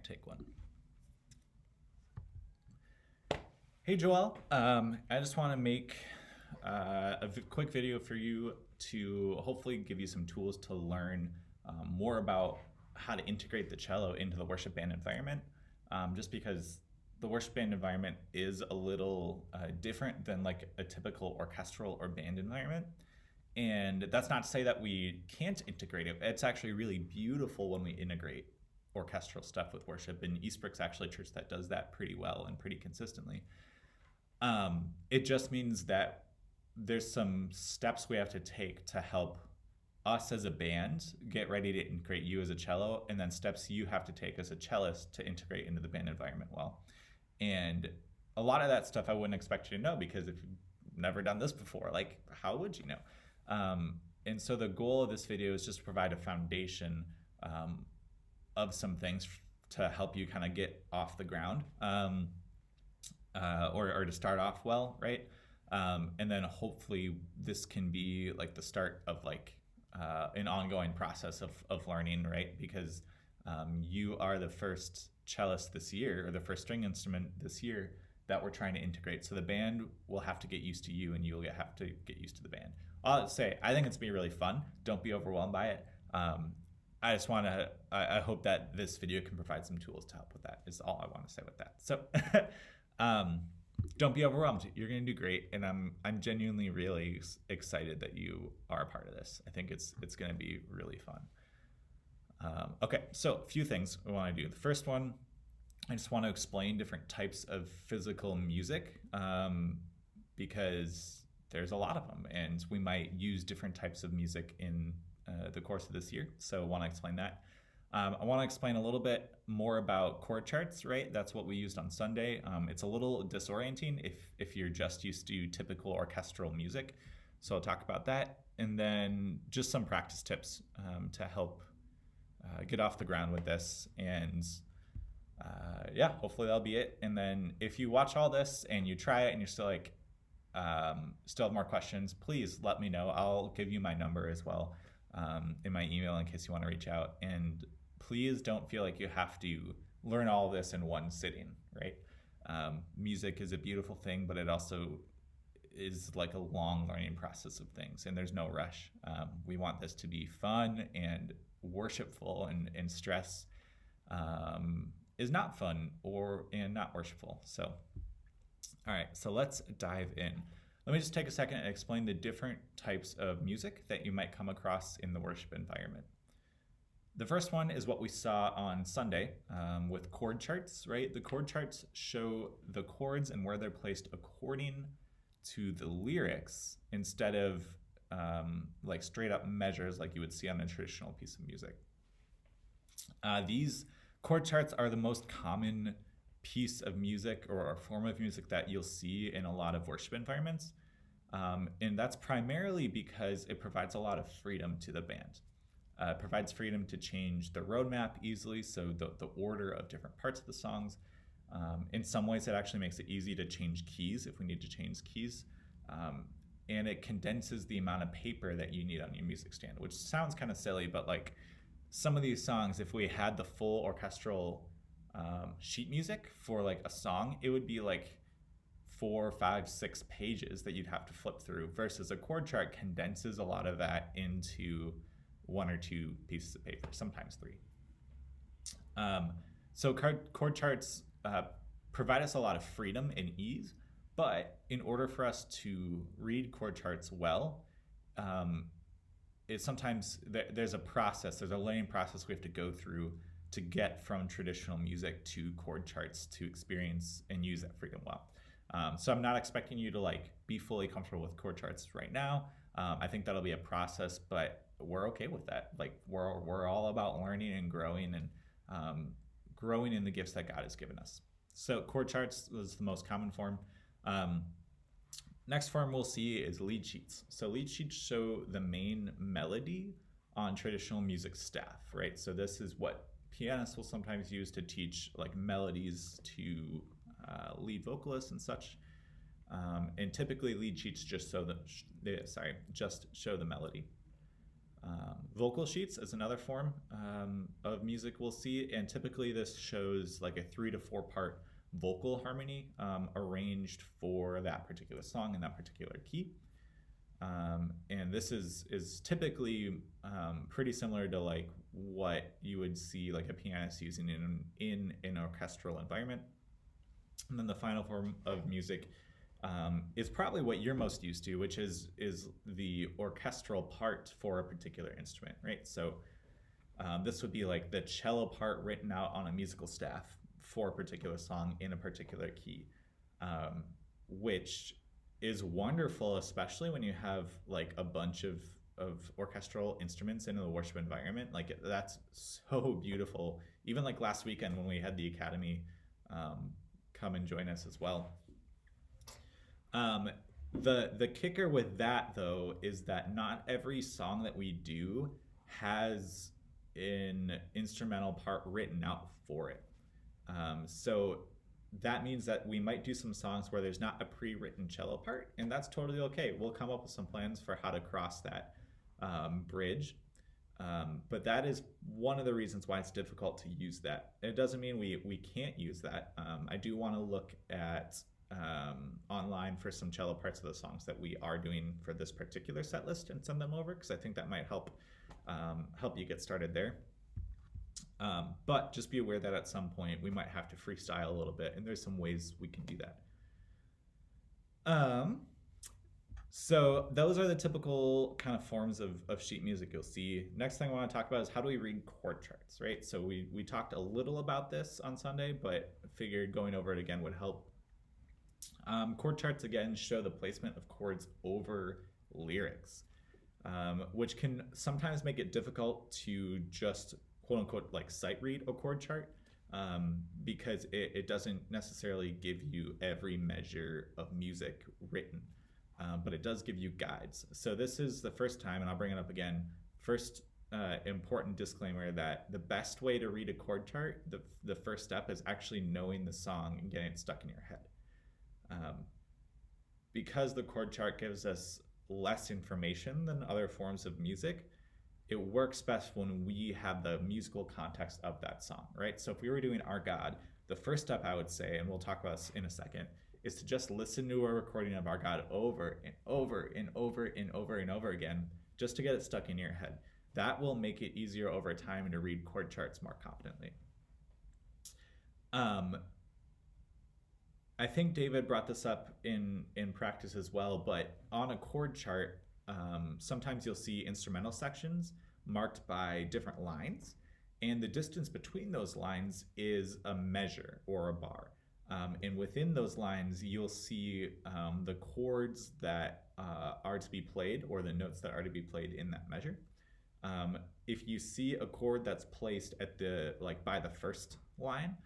right, take one. Hey Joelle, I just want to make quick video for you to hopefully give you some tools to learn more about how to integrate the cello into the worship band environment, just because the worship band environment is a little different than like a typical orchestral or band environment. And that's not to say that we can't integrate it. It's actually really beautiful when we integrate orchestral stuff with worship, and Eastbrook's actually a church that does that pretty well and pretty consistently. It just means that there's some steps we have to take to help us as a band get ready to integrate you as a cello, and then steps you have to take as a cellist to integrate into the band environment well. And a lot of that stuff I wouldn't expect you to know, because if you've never done this before, like, how would you know? And so the goal of this video is just to provide a foundation of some things to help you kind of get off the ground, or to start off well, right? And then hopefully this can be like the start of like an ongoing process of learning, right? Because you are the first cellist this year, or the first string instrument this year that we're trying to integrate. So the band will have to get used to you, and you'll have to get used to the band. I'll say, I think it's gonna be really fun. Don't be overwhelmed by it. I just want to, I hope that this video can provide some tools to help with that, is all I want to say with that. So don't be overwhelmed. You're going to do great. And I'm genuinely really excited that you are a part of this. I think it's going to be really fun. Okay, so a few things we want to do. The first one, I just want to explain different types of physical music, because there's a lot of them, and we might use different types of music in the course of this year. So I want to explain that. I want to explain a little bit more about chord charts, right? That's what we used on Sunday. It's a little disorienting if you're just used to typical orchestral music. So I'll talk about that. And then just some practice tips to help get off the ground with this. And yeah, hopefully that'll be it. And then if you watch all this and you try it and you're still like, still have more questions, please let me know. I'll give you my number as well in my email in case you want to reach out. And please don't feel like you have to learn all this in one sitting, right? Music is a beautiful thing, but it also is like a long learning process of things, and there's no rush. We want this to be fun and worshipful, and stress is not fun and not worshipful. So, all right, so let's dive in. Let me just take a second and explain the different types of music that you might come across in the worship environment. The first one is what we saw on Sunday with chord charts, right? The chord charts show the chords and where they're placed according to the lyrics, instead of like straight up measures like you would see on a traditional piece of music. These chord charts are the most common piece of music or form of music that you'll see in a lot of worship environments. And that's primarily because it provides a lot of freedom to the band. It provides freedom to change the roadmap easily, so the order of different parts of the songs. In some ways, it actually makes it easy to change keys if we need to change keys. And it condenses the amount of paper that you need on your music stand, which sounds kind of silly, but like some of these songs, if we had the full orchestral sheet music for like a song, it would be like 4, 5, 6 pages that you'd have to flip through, versus a chord chart condenses a lot of that into 1 or 2 pieces of paper, sometimes 3. So chord charts provide us a lot of freedom and ease, but in order for us to read chord charts well, there's a process, there's a learning process we have to go through to get from traditional music to chord charts to experience and use that freedom well. So I'm not expecting you to like be fully comfortable with chord charts right now. I think that'll be a process, but we're okay with that. Like we're all about learning and growing, and growing in the gifts that God has given us. So chord charts is the most common form. Next form we'll see is lead sheets. So lead sheets show the main melody on traditional music staff, right? So this is what pianists will sometimes use to teach like melodies to lead vocalists and such. And typically lead sheets just show the melody. Vocal sheets is another form of music we'll see, and typically this shows like a 3 to 4 part vocal harmony arranged for that particular song in that particular key. And this is typically pretty similar to like what you would see like a pianist using in an orchestral environment. And then the final form of music is probably what you're most used to, which is the orchestral part for a particular instrument, right? So this would be like the cello part written out on a musical staff for a particular song in a particular key, which is wonderful, especially when you have like a bunch of orchestral instruments in a worship environment. Like that's so beautiful. Even like last weekend when we had the Academy come and join us as well. The kicker with that though is that not every song that we do has an instrumental part written out for it. So that means that we might do some songs where there's not a pre-written cello part, and that's totally okay. We'll come up with some plans for how to cross that bridge. But that is one of the reasons why it's difficult to use that. It doesn't mean we can't use that. I do want to look at online for some cello parts of the songs that we are doing for this particular set list and send them over, because I think that might help you get started there. But just be aware that at some point we might have to freestyle a little bit, and there's some ways we can do that. So those are the typical kind of forms of sheet music you'll see. Next thing I want to talk about is how do we read chord charts, right? So we talked a little about this on Sunday, but figured going over it again would help. Chord charts, again, show the placement of chords over lyrics, which can sometimes make it difficult to just quote unquote like sight read a chord chart, because it doesn't necessarily give you every measure of music written, but it does give you guides. So this is the first time, and I'll bring it up again, first important disclaimer that the best way to read a chord chart, the first step is actually knowing the song and getting it stuck in your head. Because the chord chart gives us less information than other forms of music, it works best when we have the musical context of that song, right? So if we were doing Our God, the first step I would say, and we'll talk about this in a second, is to just listen to a recording of Our God over and over and over and over and over again, just to get it stuck in your head. That will make it easier over time and to read chord charts more confidently. I think David brought this up in practice as well, but on a chord chart, sometimes you'll see instrumental sections marked by different lines, and the distance between those lines is a measure or a bar. And within those lines, you'll see the chords that are to be played, or the notes that are to be played in that measure. If you see a chord that's placed at by the first line,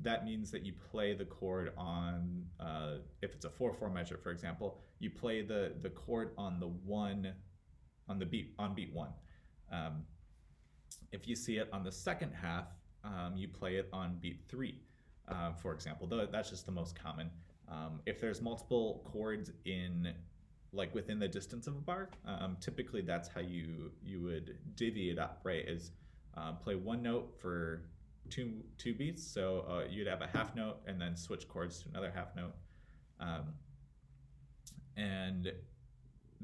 that means that you play the chord on, if it's a 4/4 measure, for example, you play the chord on beat 1. If you see it on the second half, you play it on beat 3, for example. Though that's just the most common. If there's multiple chords within the distance of a bar, typically that's how you would divvy it up, right? Is play one note for two beats, so you'd have a half note and then switch chords to another half note. And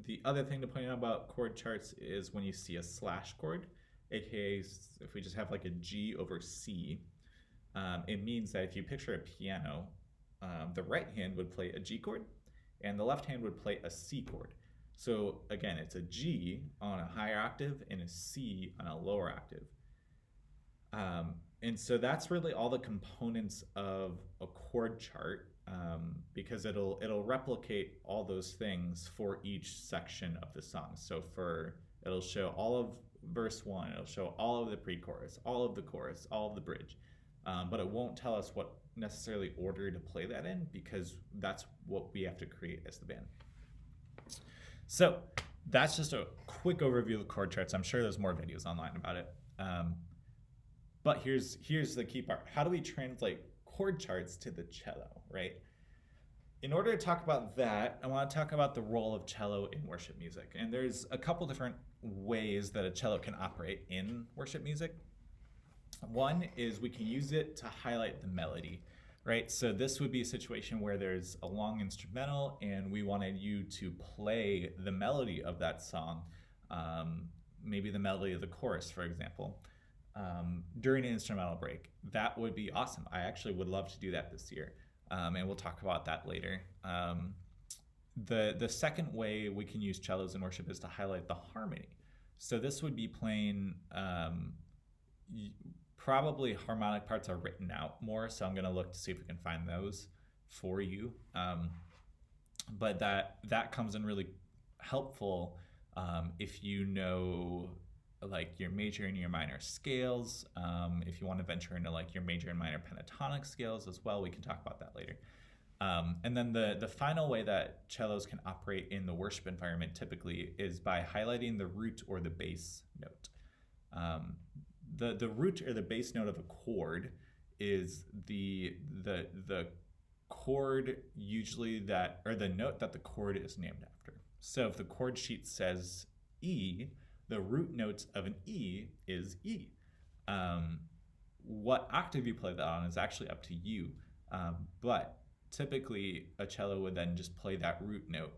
the other thing to point out about chord charts is when you see a slash chord, aka if we just have like a G over C, it means that if you picture a piano, the right hand would play a G chord and the left hand would play a C chord. So again, it's a G on a higher octave and a C on a lower octave. And so that's really all the components of a chord chart, because it'll replicate all those things for each section of the song. So it'll show all of verse 1, it'll show all of the pre-chorus, all of the chorus, all of the bridge, but it won't tell us what necessarily order to play that in, because that's what we have to create as the band. So that's just a quick overview of the chord charts. I'm sure there's more videos online about it. But here's the key part. How do we translate chord charts to the cello, right? In order to talk about that, I want to talk about the role of cello in worship music. And there's a couple different ways that a cello can operate in worship music. One is we can use it to highlight the melody, right? So this would be a situation where there's a long instrumental and we wanted you to play the melody of that song, maybe the melody of the chorus, for example, during an instrumental break. That would be awesome. I actually would love to do that this year, and we'll talk about that later. The second way we can use cellos in worship is to highlight the harmony. So this would be playing, probably harmonic parts are written out more, so I'm going to look to see if we can find those for you. But that comes in really helpful if you know like your major and your minor scales. If you want to venture into like your major and minor pentatonic scales as well, we can talk about that later. And then the final way that cellos can operate in the worship environment typically is by highlighting the root or the bass note. The root or the bass note of a chord is the chord usually that, or the note that the chord is named after. So if the chord sheet says E, the root note of an E is E. What octave you play that on is actually up to you, but typically a cello would then just play that root note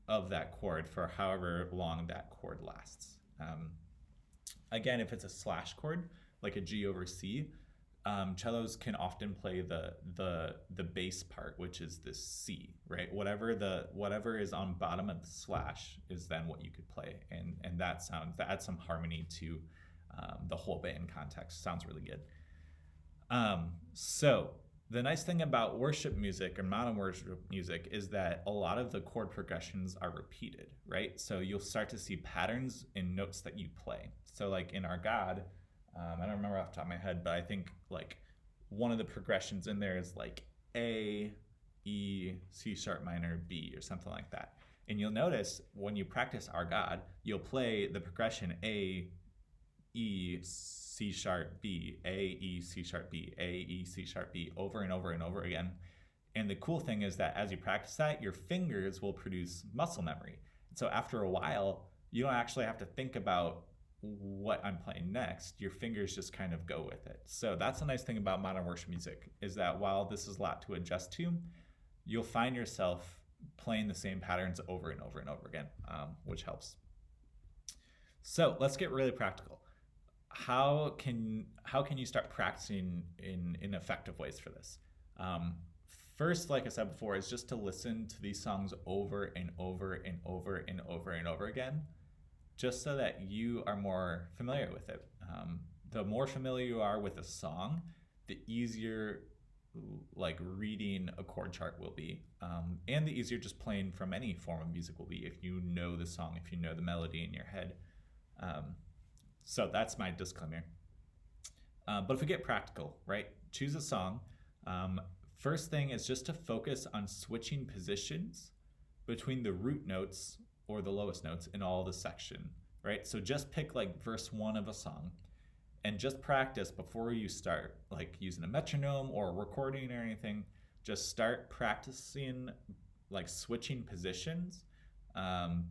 of that chord for however long that chord lasts. Again, if it's a slash chord, like a G over C, cellos can often play the bass part, which is this C, right? Whatever is on bottom of the slash is then what you could play, and that adds some harmony to the whole band context. Sounds really good. So the nice thing about worship music or modern worship music is that a lot of the chord progressions are repeated, right? So you'll start to see patterns in notes that you play. So like in Our God, I don't remember off the top of my head, but I think like one of the progressions in there is like A, E, C sharp minor, B, or something like that. And you'll notice when you practice Our God, you'll play the progression A, E, C sharp, B, A, E, C sharp, B, A, E, C sharp, B over and over and over again. And the cool thing is that as you practice that, your fingers will produce muscle memory. So after a while, you don't actually have to think about what I'm playing next. Your fingers just kind of go with it. So that's the nice thing about modern worship music, is that while this is a lot to adjust to, you'll find yourself playing the same patterns over and over and over again, which helps. So let's get really practical. How can you start practicing in effective ways for this? First, like I said before, is just to listen to these songs over and over and over and over and over again, just so that you are more familiar with it. The more familiar you are with a song, the easier like reading a chord chart will be, and the easier just playing from any form of music will be if you know the song, if you know the melody in your head. So that's my disclaimer. But if we get practical, right? Choose a song. First thing is just to focus on switching positions between the root notes or the lowest notes in all the section, right? So just pick like verse 1 of a song and just practice before you start, like using a metronome or a recording or anything. Just start practicing like switching positions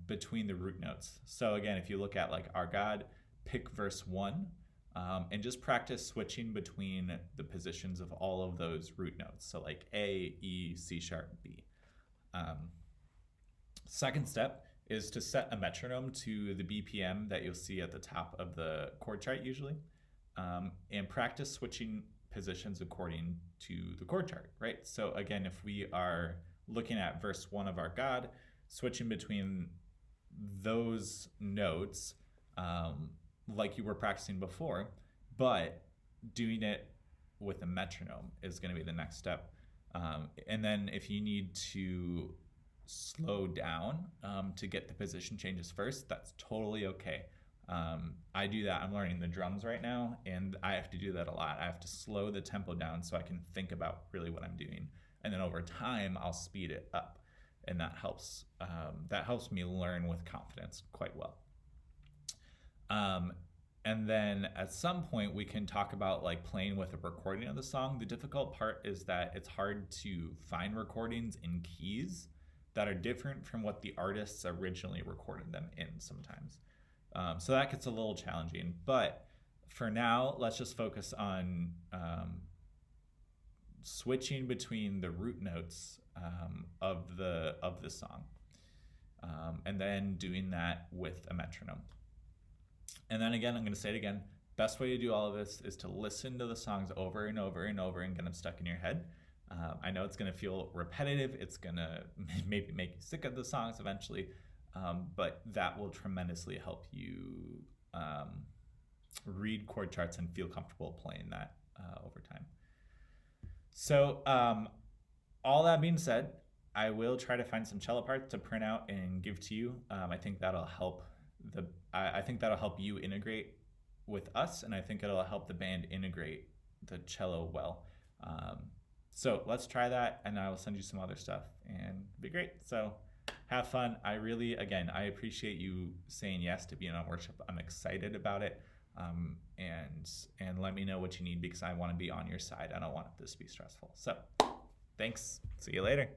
between the root notes. So again, if you look at like Our God, pick verse 1 and just practice switching between the positions of all of those root notes. So like A, E, C sharp, B. Second step is to set a metronome to the BPM that you'll see at the top of the chord chart usually, and practice switching positions according to the chord chart, right? So again, if we are looking at verse 1 of Our God, switching between those notes like you were practicing before, but doing it with a metronome is going to be the next step. And then if you need to slow down to get the position changes first, that's totally okay. I do that. I'm learning the drums right now, and I have to do that a lot. I have to slow the tempo down so I can think about really what I'm doing. And then over time, I'll speed it up. And that helps me learn with confidence quite well. And then at some point we can talk about like playing with a recording of the song. The difficult part is that it's hard to find recordings in keys that are different from what the artists originally recorded them in sometimes. So that gets a little challenging. But for now, let's just focus on switching between the root notes of the song, and then doing that with a metronome. And then again, I'm going to say it again. Best way to do all of this is to listen to the songs over and over and over and get them stuck in your head. I know it's going to feel repetitive. It's going to maybe make you sick of the songs eventually, but that will tremendously help you read chord charts and feel comfortable playing that over time. So all that being said, I will try to find some cello parts to print out and give to you. I think that'll help I think that'll help you integrate with us, and I think it'll help the band integrate the cello well. So let's try that, and I will send you some other stuff, and it'll be great. So have fun. I appreciate you saying yes to being on worship. I'm excited about it, and let me know what you need, because I want to be on your side. I don't want this to be stressful. So thanks. See you later.